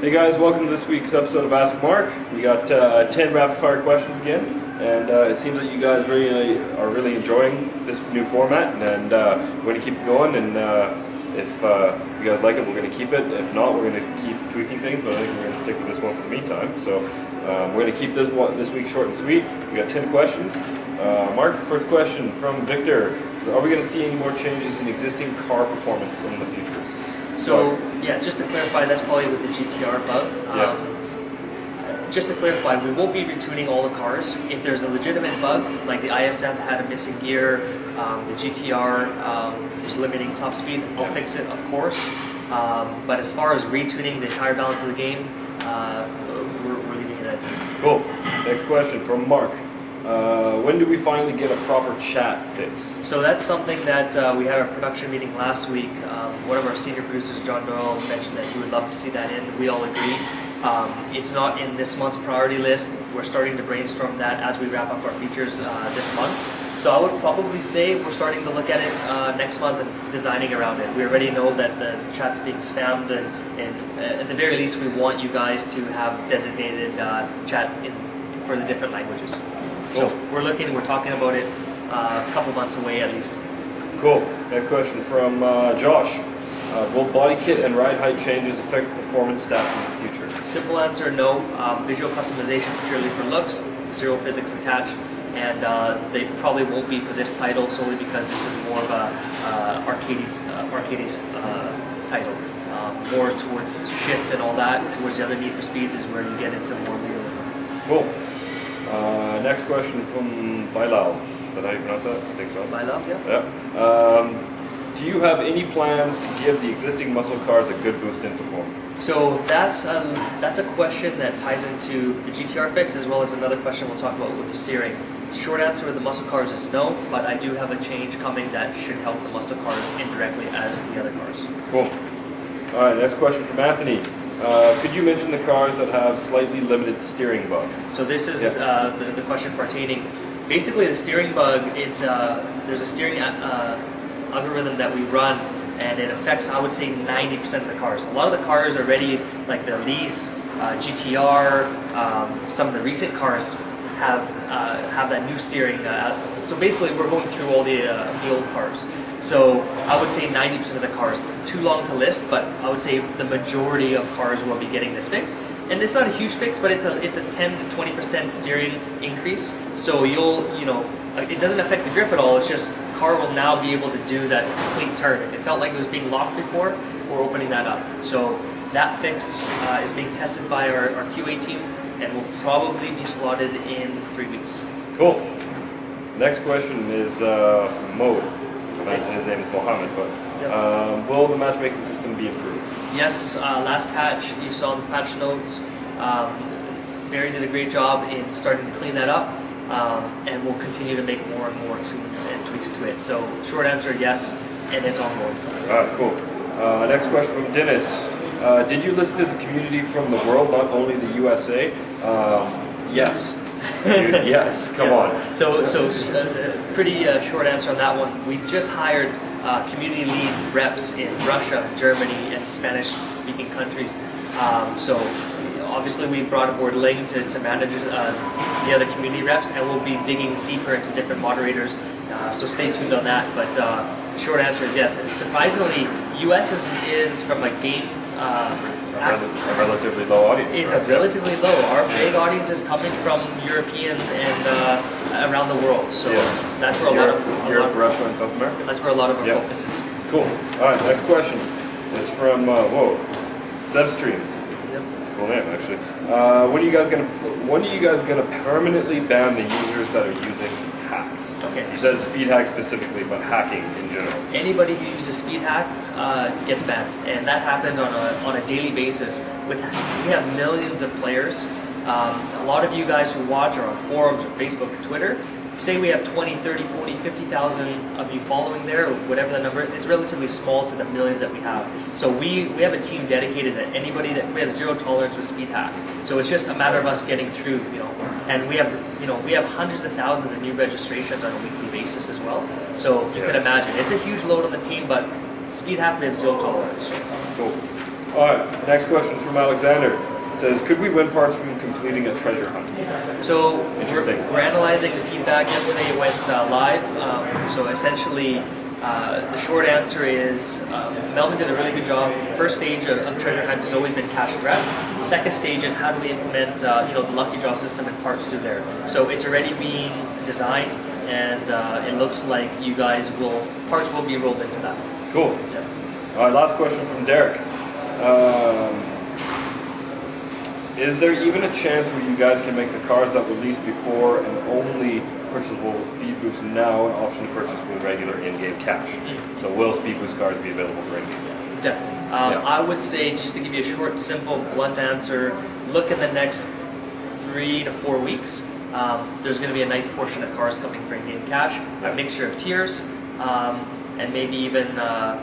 Hey guys, welcome to this week's episode of Ask Mark. We got 10 rapid fire questions again, and it seems that you guys are really enjoying this new format, and we're going to keep it going, and if you guys like it, we're going to keep it. If not, we're going to keep tweaking things, but I think we're going to stick with this one for the meantime. So we're going to keep this week short and sweet. We got 10 questions. Mark, first question from Victor. Are we going to see any more changes in existing car performance in the future? So, yeah, just to clarify, that's probably with the GTR bug. Just to clarify, we won't be retuning all the cars. If there's a legitimate bug, like the ISF had a missing gear, the GTR is limiting top speed, I'll fix it, of course. But as far as retuning the entire balance of the game, we're leaving it as is. Cool. Next question from Mark. When do we finally get a proper chat fix? So that's something that we had a production meeting last week. One of our senior producers, John Doyle, mentioned that he would love to see that in. We all agree. It's not in this month's priority list. We're starting to brainstorm that as we wrap up our features this month. So I would probably say we're starting to look at it next month and designing around it. We already know that the chat's being spammed, and at the very least we want you guys to have designated chat for the different languages. Cool. So we're talking about it a couple months away at least. Cool. Next question from Josh. Will body kit and ride height changes affect performance stats in the future? Simple answer, no. Visual customization is purely for looks, zero physics attached, and they probably won't be for this title solely because this is more of a arcade title. More towards shift and all that, towards the other Need for Speeds is where you get into more realism. Cool. Next question from Bilal. Is that how you pronounce that? I think so. Bilal, yeah. Yeah. Do you have any plans to give the existing muscle cars a good boost in performance? So that's a question that ties into the GTR fix as well as another question we'll talk about with the steering. Short answer with the muscle cars is no, but I do have a change coming that should help the muscle cars indirectly as the other cars. Cool. All right, next question from Anthony. Could you mention the cars that have slightly limited steering bug? So this is the question pertaining. Basically, the steering bug, there's a steering algorithm that we run, and it affects, I would say, 90% of the cars. A lot of the cars already, like the Lease, GTR, some of the recent cars have that new steering. So basically, we're going through all the old cars. So I would say 90% of the cars. Too long to list, but I would say the majority of cars will be getting this fix. And it's not a huge fix, but it's a 10 to 20% steering increase. So it doesn't affect the grip at all. It's just the car will now be able to do that complete turn. If it felt like it was being locked before, we're opening that up. So that fix is being tested by our QA team and will probably be slotted in 3 weeks. Cool. Next question is from Mo. I imagine his name is Mohammed, but will the matchmaking system be improved? Yes, last patch, you saw the patch notes. Barry did a great job in starting to clean that up, and we'll continue to make more and more tunes and tweaks to it. So short answer, yes, and it's ongoing. Alright, cool. Next question from Dennis. Did you listen to the community from the world, not only the USA? Yes. Yes, come on. So pretty short answer on that one. We just hired community lead reps in Russia, Germany, and Spanish-speaking countries. So obviously we brought aboard Ling to manage the other community reps, and we'll be digging deeper into different moderators. So stay tuned on that. But the short answer is yes. And surprisingly, US is from a game. A relatively low audience. It's a relatively low. Our big audience is coming from European and around the world. So that's where Europe, Russia, and South America. That's where a lot of our focus is. Cool. All right. Next question is from Sevstream. Yep. That's a cool name, actually. When are you guys gonna permanently ban the users that are using hacks? Okay. He says speed hack specifically, but hacking in general. Anybody who uses speed hack gets banned, and that happens on a daily basis. We have millions of players. A lot of you guys who watch are on forums or Facebook or Twitter. Say we have 20, 30, 40, 50,000 of you following there, or whatever the number is, it's relatively small to the millions that we have. So we have a team dedicated that we have zero tolerance with speed hack. So it's just a matter of us getting through, and we have hundreds of thousands of new registrations on a weekly basis as well. So you can imagine, it's a huge load on the team, but speed hack, we have zero tolerance. Cool. All right, next question is from Alexander. It says, could we win parts from completing a treasure hunt? So Interesting. we're analyzing the feedback. Yesterday it went live. So essentially, the short answer is Melvin did a really good job. The first stage of treasure hunt has always been cash and grab. The second stage is how do we implement the lucky draw system and parts through there. So it's already being designed, and it looks like you guys parts will be rolled into that. Cool. Yeah. All right, last question from Derek. Is there even a chance where you guys can make the cars that released before and only purchasable with Speed Boost now an option to purchase with regular in-game cash? So will Speed Boost cars be available for in-game? Definitely. Yeah. I would say, just to give you a short, simple, blunt answer, look in the next 3 to 4 weeks. There's going to be a nice portion of cars coming for in-game cash, Yeah. a mixture of tiers, and maybe even a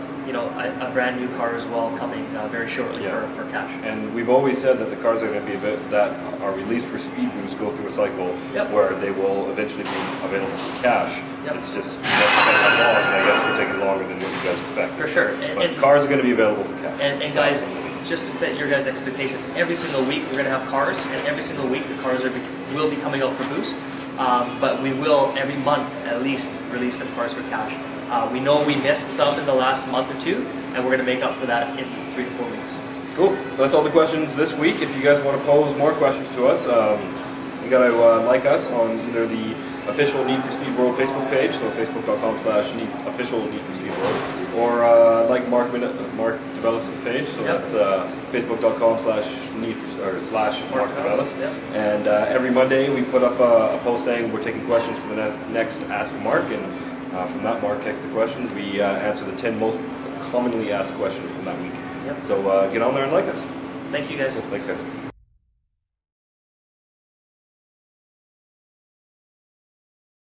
brand new car as well coming very shortly for cash. And we've always said that the cars that are going to be that are released for Speed Boost go through a cycle where they will eventually be available for cash. Yep. It's just how long, and I guess we're taking longer than what you guys expect. For sure. But cars are going to be available for cash. And guys, just to set your guys' expectations, every single week we're going to have cars, and every single week the cars will be coming out for Boost. But we will every month at least release some cars for cash. We know we missed some in the last month or two, and we're going to make up for that in 3 to 4 weeks. Cool. So that's all the questions this week. If you guys want to pose more questions to us, you got to like us on either the official Need for Speed World Facebook page, so facebook.com/official Need for Speed World, or like Marc DeBellis' page, so that's facebook.com/Marc DeBellis. And every Monday we put up a post saying we're taking questions for the next Ask Marc, and from that, Marc takes the questions. We answer the 10 most commonly asked questions from that week. Yep. So get on there and like us. Thank you, guys. Cool. Thanks, guys.